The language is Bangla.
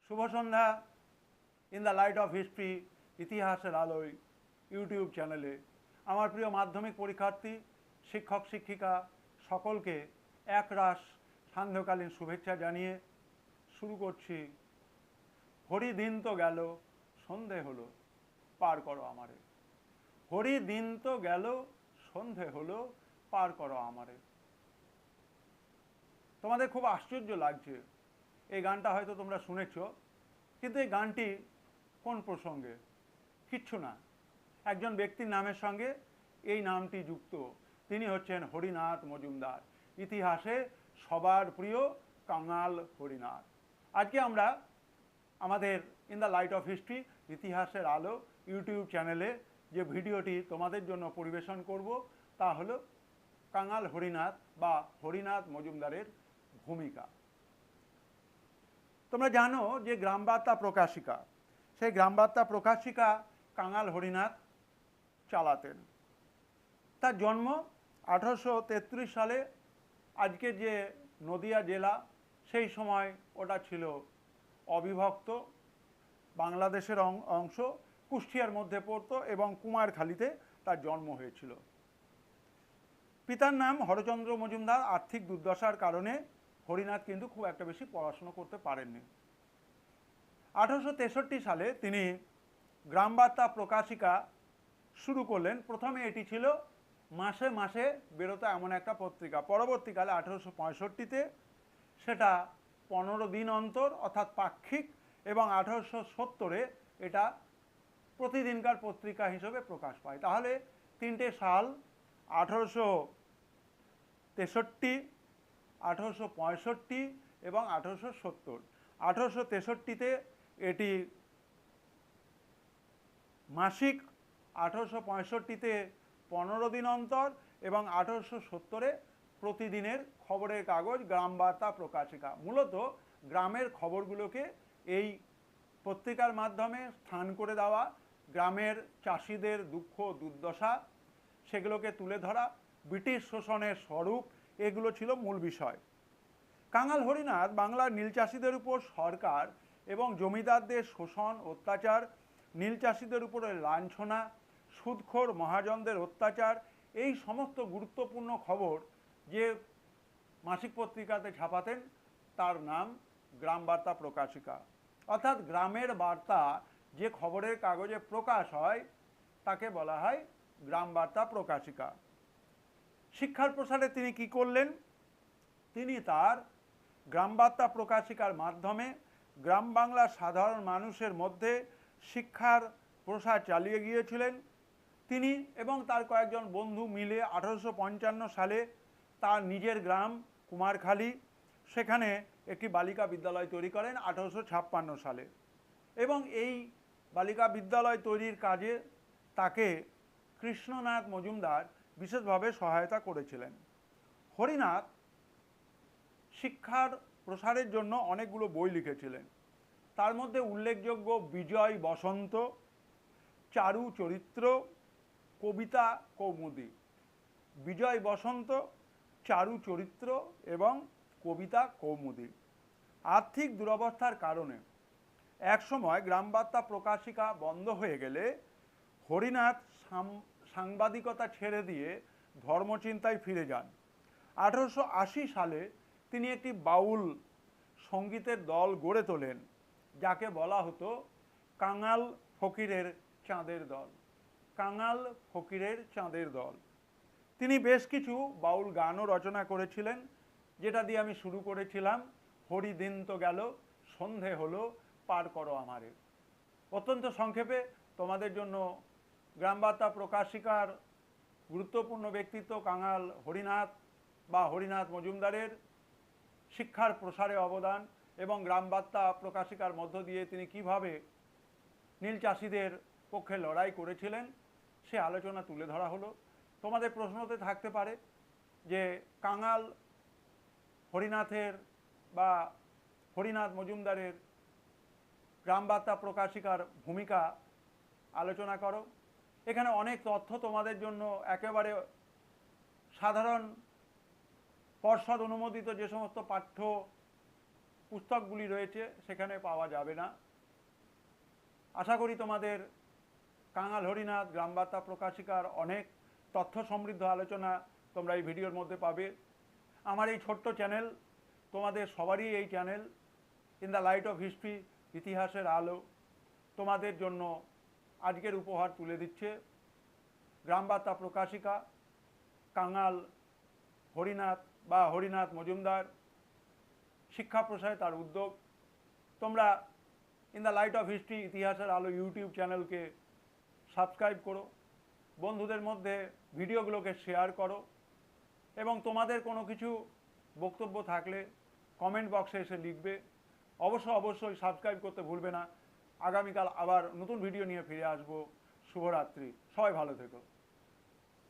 শুভ সন্ধ্যা in the light of history ইতিহাসের আলোয় ইউটিউব চ্যানেলে আমার প্রিয় মাধ্যমিক পরীক্ষার্থী শিক্ষক শিক্ষিকা সকলকে একরাশ সান্ধ্যকালীন শুভেচ্ছা জানিয়ে শুরু করছি। হরি দিন তো গেল সন্ধে হলো পার করো আমারে। হরি দিন তো গেল সন্ধে হলো পার করো আমারে। তোমাদের খুব আশ্চর্য লাগছে, এই গানটা হয়তো তোমরা শুনেছ, কিন্তু এই গানটি কোন প্রসঙ্গে? কিচ্ছু না, একজন ব্যক্তির নামের সঙ্গে এই নামটি যুক্ত। তিনি হচ্ছেন হরিনাথ মজুমদার, ইতিহাসে সবার প্রিয় কাঙাল হরিনাথ। আজকে আমরা আমাদের in the light of history ইতিহাসের আলো ইউটিউব চ্যানেলে যে ভিডিওটি তোমাদের জন্য পরিবেশন করব তা হলো কাঙাল হরিনাথ বা হরিনাথ মজুমদারের ভূমিকা। তোমরা জানো যে গ্রামবার্তা প্রকাশিকা, সেই গ্রামবার্তা প্রকাশিকা কাঙাল হরিনাথ চালাতেন। তার জন্ম 1833 সালে। আজকে যে নদিয়া জেলা, সেই সময় ওটা ছিল অবিভক্ত বাংলাদেশের অংশ, কুষ্টিয়ার মধ্যে পড়তো এবং কুমারখালীতে তার জন্ম হয়েছিল। পিতার নাম হরচন্দ্র মজুমদার। আর্থিক দুর্দশার কারণে হরিনাথ কিন্তু খুব একটা বেশি পড়াশুনো করতে পারেননি। 1863 সালে তিনি গ্রামবার্তা প্রকাশিকা শুরু করলেন। প্রথমে এটি ছিল মাসে মাসে বেরোতো এমন একটা পত্রিকা। পরবর্তীকালে 1865-তে সেটা 15 দিন অন্তর অর্থাৎ পাক্ষিক, এবং 1870-এ এটা প্রতিদিনকার পত্রিকা হিসেবে প্রকাশ পায়। তাহলে তিনটে সাল, 1863, 1865 এবং 1870। 1863-তে এটি মাসিক, 1865-তে 15 দিন অন্তর এবং 1870-এ প্রতিদিনের খবরের কাগজ গ্রামবার্তা প্রকাশিকা। মূলত গ্রামের খবরগুলোকে এই পত্রিকার মাধ্যমে স্থান করে দেওয়া, গ্রামের চাষিদের দুঃখ দুর্দশা সেগুলোকে তুলে ধরা, ব্রিটিশ শোষণের স্বরূপ, এগুলো ছিল মূল বিষয়। কাঙাল হরিনাথ বাংলার নীল চাষিদের উপর সরকার এবং জমিদারদের শোষণ অত্যাচার, নীল চাষিদের উপরে লাঞ্ছনা, সুদখোর মহাজনদের অত্যাচার, এই সমস্ত গুরুত্বপূর্ণ খবর যে মাসিক পত্রিকাতে ছাপাতেন তার নাম গ্রামবার্তা প্রকাশিকা। অর্থাৎ গ্রামের বার্তা যে খবরের কাগজে প্রকাশ হয় তাকে বলা হয় গ্রামবার্তা প্রকাশিকা। শিক্ষার প্রসারে তিনি কি করলেন? তিনি তার গ্রামবার্তা প্রকাশিকার মাধ্যমে গ্রাম বাংলার সাধারণ মানুষের মধ্যে শিক্ষার প্রসার চালিয়ে গিয়েছিলেন। তিনি এবং তার কয়েকজন বন্ধু মিলে 1855 সালে তার নিজের গ্রাম কুমারখালী, সেখানে একটি বালিকা বিদ্যালয় তৈরি করেন 1856 সালে, এবং এই বালিকা বিদ্যালয় তৈরির কাজে তাকে কৃষ্ণনাথ মজুমদার বিশেষভাবে সহায়তা করেছিলেন। হরিনাথ শিক্ষার প্রসারের জন্য অনেকগুলো বই লিখেছিলেন। তার মধ্যে উল্লেখযোগ্য বিজয় বসন্ত, চারু চরিত্র, কবিতা কৌমুদী। বিজয় বসন্ত, চারু চরিত্র এবং কবিতা কৌমুদী। আর্থিক দুরবস্থার কারণে একসময় গ্রামবার্তা প্রকাশিকা বন্ধ হয়ে গেলে হরিনাথ সাংবাদিকতা ছেড়ে দিয়ে ধর্মচিন্তায় ফিরে যান। 1880 সালে তিনি একটি বাউল সঙ্গীতের দল গড়ে তোলেন, যাকে বলা হতো কাঙাল ফকিরের চাঁদের দল। কাঙাল ফকিরের চাঁদের দল। তিনি বেশ কিছু বাউল গানও রচনা করেছিলেন, যেটা দিয়ে আমি শুরু করেছিলাম, হরি দিন তো গেল সন্ধে হলো পার করো আমারে। অত্যন্ত সংক্ষেপে তোমাদের জন্য গ্রামবার্তা প্রকাশিকার গুরুত্বপূর্ণ ব্যক্তিত্ব কাঙাল হরিনাথ বা হরিনাথ মজুমদারের শিক্ষার প্রসারে অবদান এবং গ্রামবার্তা প্রকাশিকার মধ্য দিয়ে তিনি কিভাবে নীল চাষিদের পক্ষে লড়াই করেছিলেন সে আলোচনা তুলে ধরা হলো। তোমাদের প্রশ্নতে থাকতে পারে যে কাঙাল হরিনাথের বা হরিনাথ মজুমদারের গ্রামবার্তা প্রকাশিকার ভূমিকা আলোচনা করো। এখানে অনেক তথ্য তোমাদের জন্য একেবারে সাধারণ পর্ষদ অনুমোদিত যে সমস্ত পাঠ্য পুস্তকগুলি রয়েছে সেখানে পাওয়া যাবে না। আশা করি তোমাদের কাঙাল হরিনাথ গ্রামবার্তা প্রকাশিকার অনেক তথ্য সমৃদ্ধ আলোচনা তোমরা এই ভিডিওর মধ্যে পাবে। আমার এই ছোট্ট চ্যানেল, তোমাদের সবারই এই channel, in the light of history, ইতিহাসের আলো, তোমাদের জন্য আজকের উপহার তুলে দিচ্ছে গ্রামবার্তা প্রকাশিকা, কাঙাল হরিনাথ বা হরিনাথ মজুমদার শিক্ষা প্রসারে তার উদ্যোগ। তোমরা in the light of history, ইতিহাসের আলো ইউটিউব চ্যানেলকে সাবস্ক্রাইব করো, বন্ধুদের মধ্যে ভিডিওগুলোকে শেয়ার করো, এবং তোমাদের কোনো কিছু বক্তব্য থাকলে কমেন্ট বক্সে এসে লিখবে। অবশ্যই সাবস্ক্রাইব করতে ভুলবে না। আগামীকাল আবার নতুন ভিডিও নিয়ে ফিরে আসবো। শুভরাত্রি, সবাই ভালো থেকো।